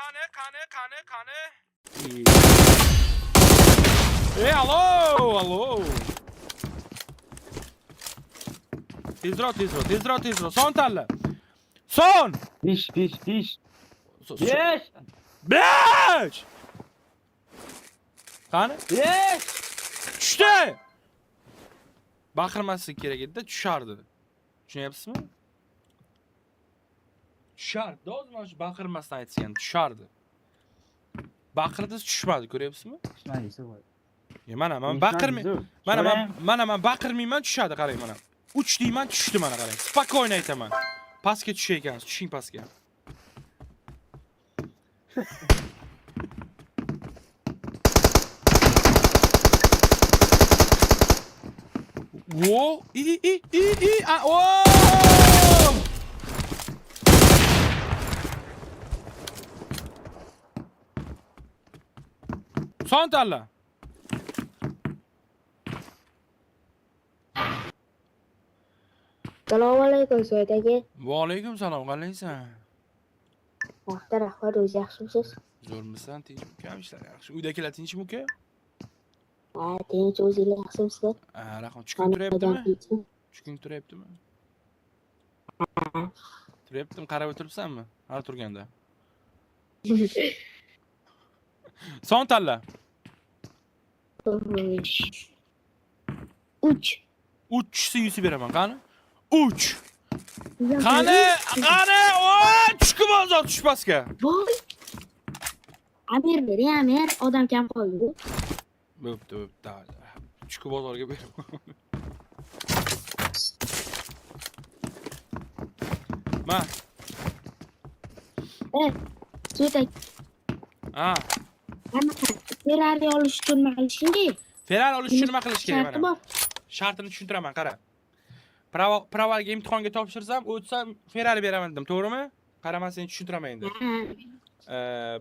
qani. Allo. Tezroq. Son tanla. Son. 5. 5. Qani? 5. Tushdi. Baqirmaslik kerak edi, tushardi. Tushunyapsizmi? Tushardi. O'zim shu baqirmasdan aytgan, tushardi. Baqirdi, tushmadi, ko'ryapsizmi? Mana men baqirmayman. Men baqirmayman, tushadi, qarang mana. Uch deyman, tushdi mana qarang. Spokойно aytaman. Pastga tushay ekansiz, tushing pastga. Wo, Son tanla. Assalomu alaykum So'yid aka. Va alaykum salom, qalaysan? Vaqtda rahmat, o'zi yaxshimisiz? Zo'rmisan, tinchmi uka? Ishlar yaxshi. Uydagilar tinchmi uka? Ha, tinch, o'zinglar yaxshimisizlar? Rahmat. Tushkun turyaptimi? Tushkun turyaptimi? Turyaptimi, qarab o'tiribsanmi? Har turganda. Son tanla. 3. 3 yuzib beraman, qani? 3. Qani? Tushkun bozor tushpasga. Voy. Amir bering, Amir, odam kam qoldi. Bo'pti. Tushkun bozorga beraman. Ma. So'yid aka. Ha. Ferrari olish uchun nima qilishing? Ferrari olish uchun nima qilish kerak Sharti mana? bor. Shartini tushuntiraman, qara. Pravalga imtihonga topshirsam, o'tsam Ferrari beraman dedim, to'g'rimi? Qara, men seni tushuntiraman endi.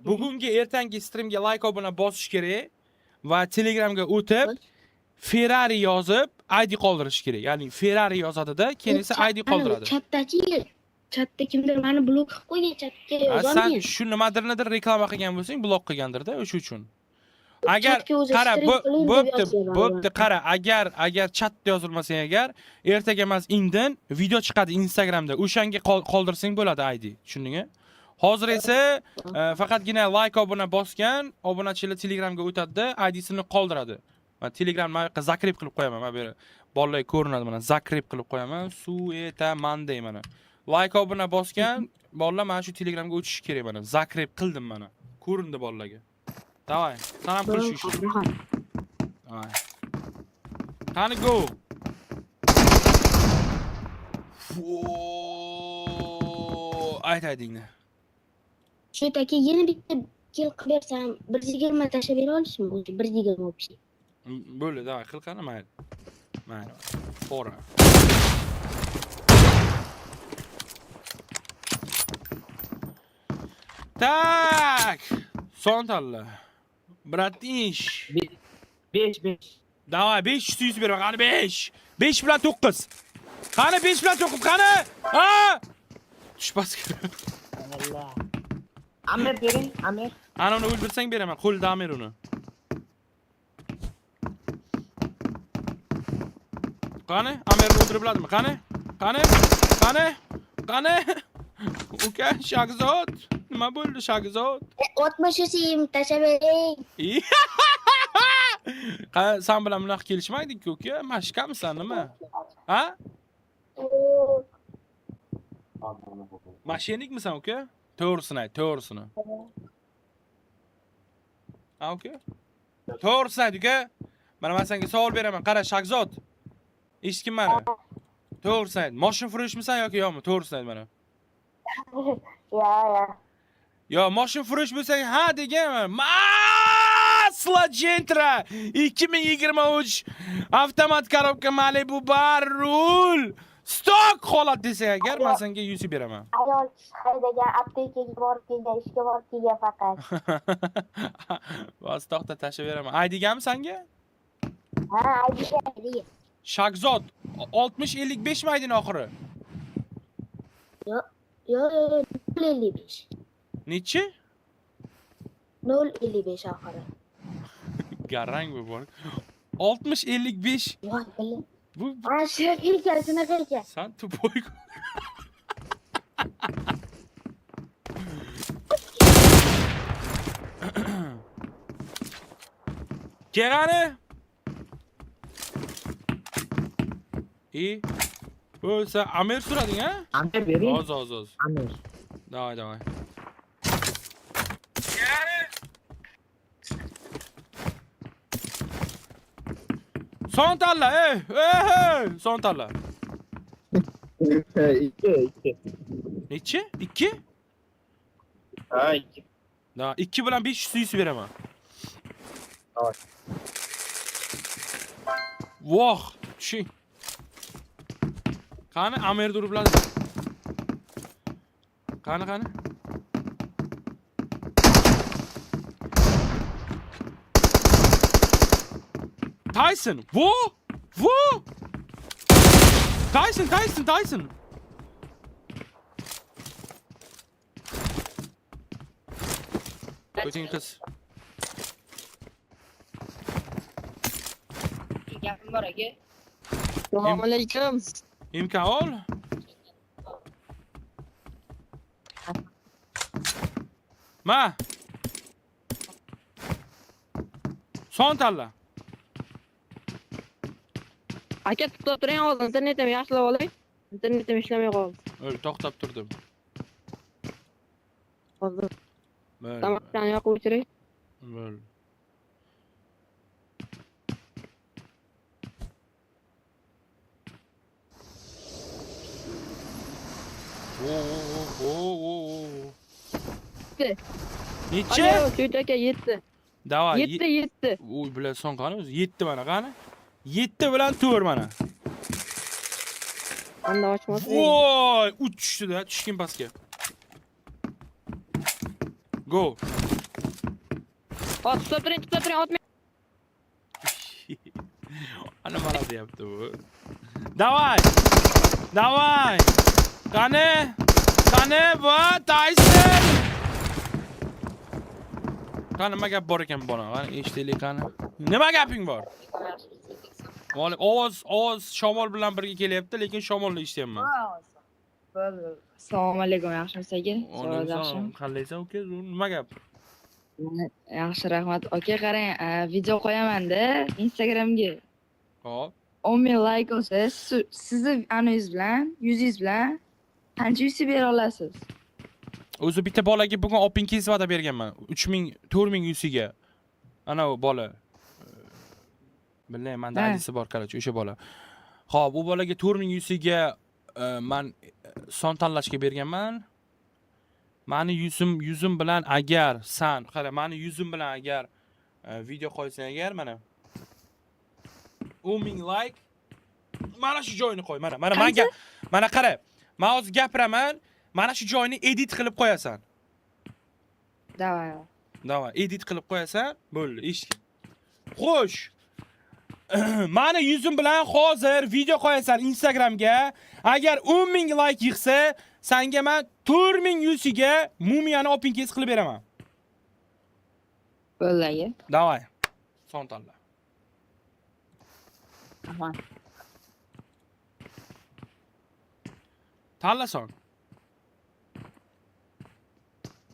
Bugungi ertangi streamga like obuna bosish kerak va Telegramga o'tib Ferrari yozib ID qoldirish kerak. Ya'ni Ferrari yozadi-da, keyin esa ID qoldiradi. Chatda kimdir meni blok qilib qo'ygan, chatga yozolmayman. Sen shu nimadir reklama qilgan bo'lsang, blok qilgandir-da, o'sha uchun. Agar qara, bo'pti, qara, agar chatda yozilmasa agar, ertaga emas indin video chiqadi Instagramda, o'shanga qoldirsang bo'ladi ID, tushundingmi? Hozir esa faqatgina like obuna bosgan, obunachilar Telegramga o'tadi-da, ID-sini qoldiradi. Men Telegramni zakrib qilib qo'yaman, mana bu bolalar ko'rinadi, mana zakrib qilib qo'yaman, suetaman deyman. Like obuna bosgan, bolalar mana shu Telegramga o'tishi kerak mana. Zakrib qildim mana. Ko'rindi bolalarga. Davay, sen ham qilish ishni. Davay. Qani go. Aytadingni. Shu taka yana bitta kill qilib bersam 120 tashlab bera olishmi? O'zi 120 o'pshi. Bo'ldi, davay, qil qani, mayli. Fora. Tak. Son tanla. Bratish. 5. Davay, 5 100 ber, qani 5. 5 bilan 9. Qani 5 bilan 9, qani? Ha! Tushpas kerak. Allah. Amir bering, Amir. Ana uni o'ldirsang beraman, qo'lda Amir uni. Qani? Amirni o'ldirib biladimi? Qani? Uka, Shagzod. Nima bo'ldi, Shagzod? 60 tashlab bering. Sen bilan bunaqa kelishmaydik-ku, uka. Mashqamisan nima? Ha? Mashinikmisan, uka? To'g'risini ayt, to'g'risini. Ha, uka? To'g'risini ayt, uka. Mana men senga savol beraman. Qara, Shagzod. Eshitgin meni. To'g'risini ayt. Mashina furushmisan yoki yo'qmi? To'g'risini ayt mana. Yo, mashina furush bo'lsa, ha deganman. Masla Gentra 2023 avtomat korobka Malibu Barrul stok holat desang agar, men senga 100 beraman. Ayol haydagan aptekaga borib kelgan, ishga borib kelgan faqat. Va stokda tashlab beraman. Aydigami senga? Ha, aydiga. Shagzod 60-55 mi aydin oxiri? Yo, 55. Nechi? 055 oxiri. Garang bu bor. 60-55. Voy bilim. Bu Ana shu shunaqa ekan. sen tupoy. Kelgani? Sen Amir surading ha? Amir bering. Oz. Amir. Давай. Son tanla, son tanla. 2. Nechi? 2? Ha, 2. Da 2 bilan 500 suyusi beraman. Tamam. Voh, tushing. Qani Amir duriblar. Qani. Tyson. Wo? Tyson. Ko'ching qiz. Gapim bor aka. Assalomu alaykum. İmkan ol. Ma. Son tanla. Aka to'xtab turing, hozir internetim yaxshilab olay. Internetim ishlamay qoldi. Öyle to'xtab turdim. Hozir Böyle. tomoqdan yoqib o'chiray. Böyle. Oo. Neçe? Alo, Suyut aka 7. Davay. 7. Uy bilan son qani o'zi 7 mana qani? 7 bilan 4 mana. Anda ochmoqchi. Voy, uchishdi-da, tushgan pastga. Go. Hozir to'xtab turing, otmay. Ana mana deyapti bu. Davay. Qani bu Tyson. Qani nima gap bor ekan bola? Qani eshitaylik qani. Nima gaping bor? Vale, ovoz shamol bilan birga kelyapti, lekin shamolni eshityapman. Assalomu alaykum, yaxshimisiz aka? Olaykum. Qalaysan uka? Nima gap? Yaxshi, rahmat. Aka, qarang, video qo'yaman-da Instagramga. Hop. 10,000 like olsa, sizni aningiz bilan, yuzingiz bilan qancha yuz bera olasiz? O'zi bitta bolaga bugun opingiz va'da berganman. 3000, 4000 yusiga. Ana u bola. Bilmayman, menda adresi bor, qarachi, o'sha bola. Xo'p, bu bolaga 4000 yusiga men son tanlashga berganman. Mani yuzim bilan agar san, qara, mani yuzim bilan agar video qo'ysang agar mana 10,000 like mana shu joyini qo'y, mana qara. Men hozir gapiraman, mana shu joyini edit qilib qo'yasan. Davay, edit qilib qo'yasan, bo'ldi, eshit. Xo'sh. Mani yuzim bilan hozir video qo'yasan Instagramga. Agar 10,000 like yig'sa, senga men 4000 yusiga mumiyani opingiz qilib beraman. bo'ldi aka. Davay. Son tanla. Aman. Tanla son.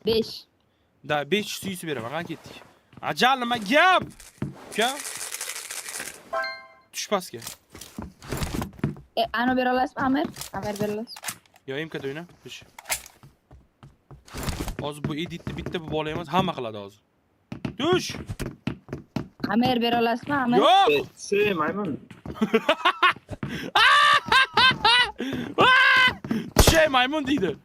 5. Da 500 yusi beraman, qani ketdik. Ajal nima gap? Uka. Tush pastga. Ani bera olasizmi, Amir? Amir bera olasizmi? Yo, MK'da o'yna. Tush. Hozir bu editni bitta bu bola emas, hamma qiladi hozir. Tush. Amir bera olasizmi, Amir? Yo'q. Şey maymun. Şey maymun deydi.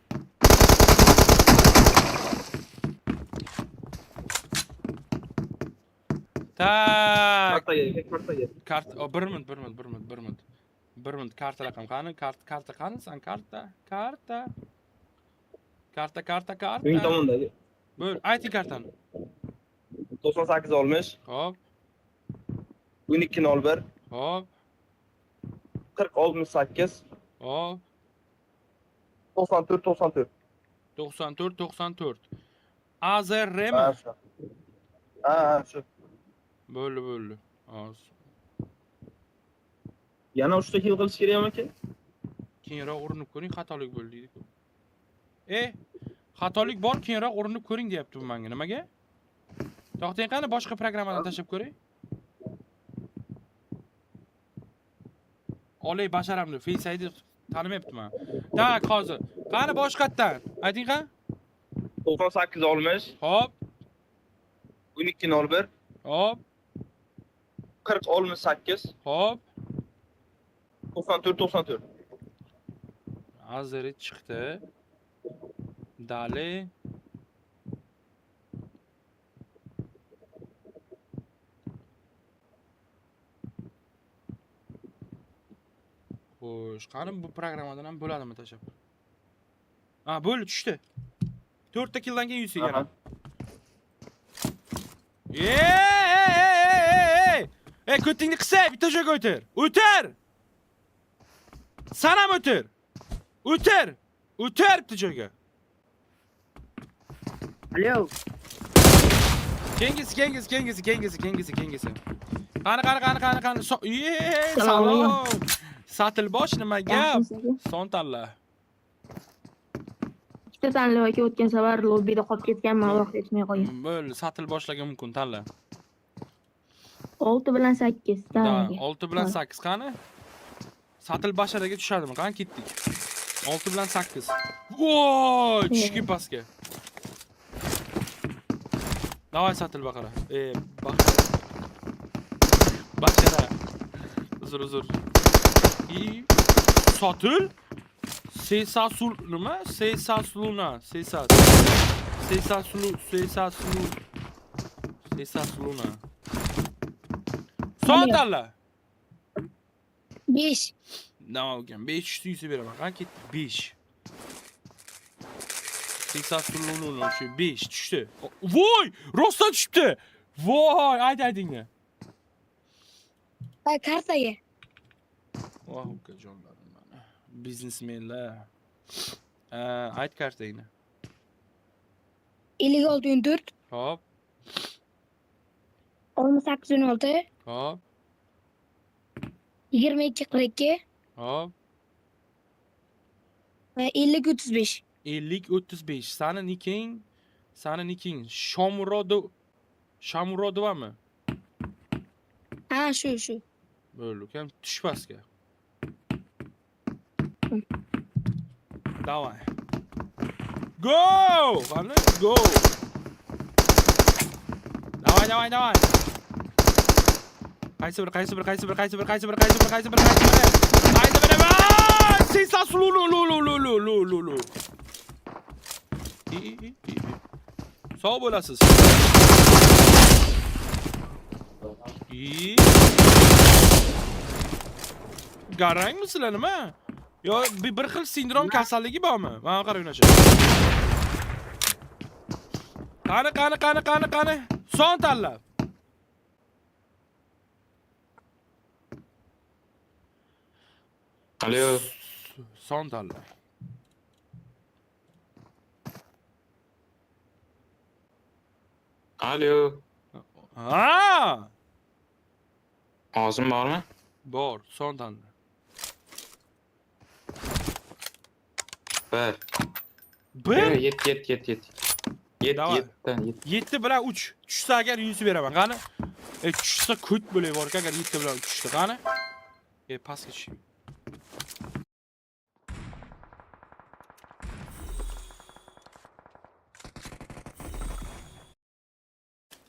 Tak. Kartaga. Kart, bir minut. Karta raqam qani? Karta qani? Sen karta. Uning tomondagi. Buyur, ayting kartani. 98 olmuş. Hop, 1201 hop, 40 68 hop. 94 94. 94. AZR mi? Ha, şu. Ha, shu. Bo'ldi. Hozir. Yana 3 ta kill qilish kerakmi aka? Keyinroq urinib ko'ring, xatolik bo'ldi deydi-ku. Xatolik bor, keyinroq urinib ko'ring deyapti bu menga. Nimaga? To'xtang, qani boshqa programmadan tashab ko'ring. Olay basharamni, Face ID tanimayaptiman. Tak, hozir. Qani boshqatdan? Ayting qani? 98 olmish. Hop, 12 01. hop, 40 68. hop. 94. Azeri chiqdi. Dali. Xo'sh, qani bu programmadan ham bo'ladimi tashab? Ha, bo'ldi, tushdi. 4 ta killdan keyin 100 yana. Ko'tingni qisa, bitta joyga o'tir. O'tir! Sen ham o'tir. O'tir bitta joyga. Alo. Kengisi. Qani. Salom. Satilbosh nima gap? Son tanla. Ikkita tanlab aka o'tgan safar lobbida qolib ketganman, vaqt yetmay qo'ygan. Bo'ldi, satil boshlagan mumkin tanla. 6 bilan 8 tanlaga. 6 bilan 8 qani? Satil basharaga tushadimi? Qani ketdik. 6 bilan 8. Voy, tushki pastga. Davay satil baqara. Baqara. Uzr. Satil? Sesasul nima? Sesasuluna. Sesasuluna. Son tanla. 5. Nima ekan? 5 yuz beraman. Qani ketdi? 5. Sesasuluna shu 5 tushdi. Voy! Rostdan tushdi. Voy, aytingni. Kartaga. Voh, ukajonlarim mana. Biznesmenlar. Ayt kartangni. 56 Hop, 18 hop, 22 42 hop. 50 35. 50 35. Sani niking Shomurodovami? Ha, shu. Bo'ldi, ukam tush pastga. Давай. Go! Qani? Go! Давай. Qaysi bir. Sesasululu. Sağ bo'lasіз. Garang misizlar nima? Yo, bir xil sindrom kasalligi bormi? Mana qarang o'sha. Qani. Son tanlab. Alo. Son tanlab. Alo. Ha! Og'zim bormi? Bor, son tanlab. Bir. Yet. Davay. 7 7 bilan 3. Tushsa agar 100 beraman. Qani? Tushsa ko't bo'lay bor, agar 7 bilan 3 tushsa, qani? Pastga tushing.